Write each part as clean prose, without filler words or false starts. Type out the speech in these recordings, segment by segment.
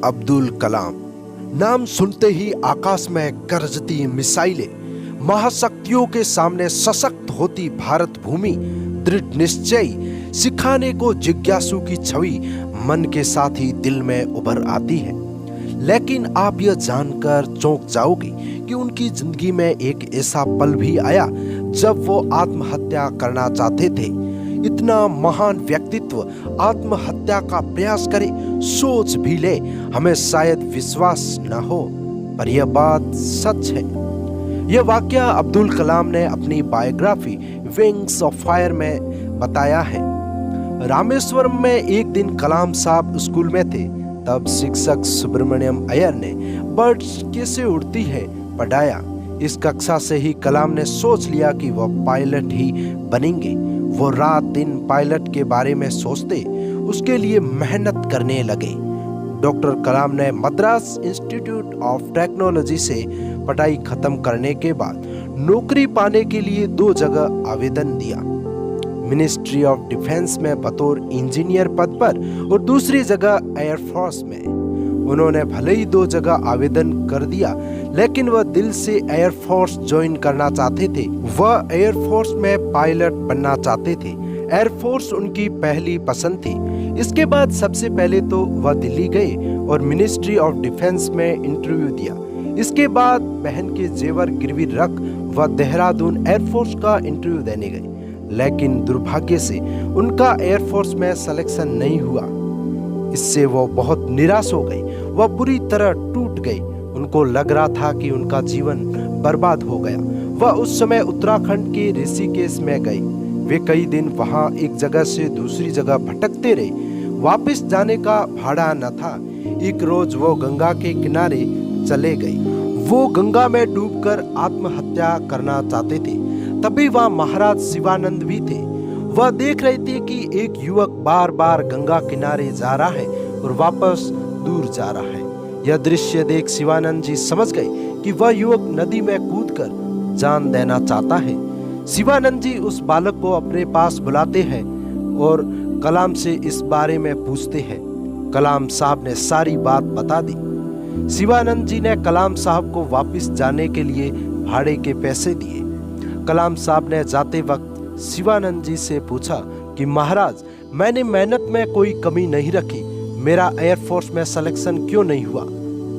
अब्दुल कलाम। नाम सुनते ही आकाश में गरजती मिसाइलें, महाशक्तियों के सामने सशक्त होती भारत भूमि, दृढ़ निश्चय, सिखाने को जिज्ञासु की छवि मन के साथ ही दिल में उभर आती है। लेकिन आप यह जानकर चौंक जाओगे कि उनकी जिंदगी में एक ऐसा पल भी आया जब वो आत्महत्या करना चाहते थे। इतना महान व्यक्तित्व आत्महत्या का प्रयास करे, सोच भी ले, हमें शायद विश्वास न हो, पर यह बात सच है। यह वाकया अब्दुल कलाम ने अपनी बायोग्राफी विंग्स ऑफ फायर में बताया है। रामेश्वरम में एक दिन कलाम साहब स्कूल में थे, तब शिक्षक सुब्रमण्यम अय्यर ने बर्ड्स कैसे उड़ती है पढ़ाया। इस कक्षा से ही कलाम ने सोच लिया कि वह पायलट ही बनेंगे। वो रात दिन पायलट के बारे में सोचते, उसके लिए मेहनत करने लगे। डॉक्टर कलाम ने मद्रास इंस्टीट्यूट ऑफ टेक्नोलॉजी से पढ़ाई खत्म करने के बाद नौकरी पाने के लिए 2 जगह आवेदन दिया। मिनिस्ट्री ऑफ डिफेंस में बतौर इंजीनियर पद पर और दूसरी जगह एयरफोर्स में। उन्होंने भले ही 2 जगह आवेदन कर दिया, लेकिन वह दिल से एयरफोर्स ज्वाइन करना चाहते थे। वह एयरफोर्स में पायलट बनना चाहते थे। एयरफोर्स उनकी पहली पसंद थी। इसके बाद सबसे पहले तो वह दिल्ली गए और मिनिस्ट्री ऑफ डिफेंस में इंटरव्यू दिया। इसके बाद बहन के जेवर गिरवी रख वह देहरादून एयरफोर्स का इंटरव्यू देने गए, लेकिन दुर्भाग्य से उनका एयरफोर्स में सिलेक्शन नहीं हुआ। इससे वो बहुत निराश हो गई, वह बुरी तरह टूट गई। उनको लग रहा था कि उनका जीवन बर्बाद हो गया। वह उस समय उत्तराखंड के ऋषिकेश में गए। वे कई दिन वहां एक जगह से दूसरी जगह भटकते रहे। वापस जाने का भाड़ा न था। एक रोज वो गंगा के किनारे चले गए। वो गंगा में डूबकर आत्महत्या करना चाहते थे। तभी वहाँ महाराज शिवानंद भी थे। वह देख रहे थे कि एक युवक बार बार गंगा किनारे जा रहा है और वापस दूर जा रहा है। यह दृश्य देख शिवानंद जी समझ गए कि वह युवक नदी में कूदकर जान देना चाहता है। शिवानंद जी उस बालक को अपने पास बुलाते हैं और कलाम से इस बारे में पूछते हैं। कलाम साहब ने सारी बात बता दी। शिवानंद जी ने कलाम साहब को वापस जाने के लिए भाड़े के पैसे दिए। कलाम साहब ने जाते वक्त शिवानंद जी से पूछा कि महाराज, मैंने मेहनत में कोई कमी नहीं रखी, मेरा एयरफोर्स में सिलेक्शन क्यों नहीं हुआ?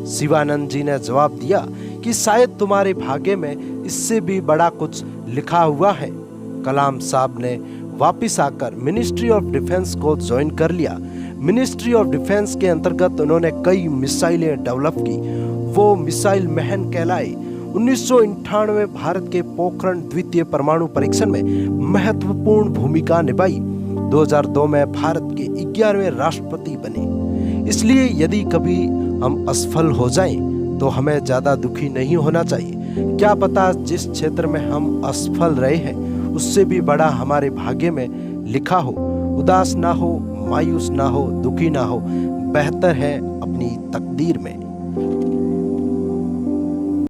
शिवानंद जी ने जवाब दिया कि शायद तुम्हारे भाग्य में इससे भी बड़ा कुछ लिखा हुआ है। कलाम साहब ने वापस आकर मिनिस्ट्री ऑफ डिफेंस को ज्वाइन कर लिया। मिनिस्ट्री ऑफ डिफेंस के अंतर्गत उन्होंने कई मिसाइलें डेवलप की। वो मिसाइल मैन कहलाए। 1998 भारत के पोखरण द्वितीय परमाणु परीक्षण में महत्वपूर्ण भूमिका निभाई। 2002 में भारत के 11वें राष्ट्रपति बने। इसलिए यदि कभी हम असफल हो जाएं, तो हमें ज्यादा दुखी नहीं होना चाहिए। क्या पता जिस क्षेत्र में हम असफल रहे हैं उससे भी बड़ा हमारे भाग्य में लिखा हो। उदास ना हो, मायूस ना हो, दुखी ना हो, बेहतर है अपनी तकदीर में।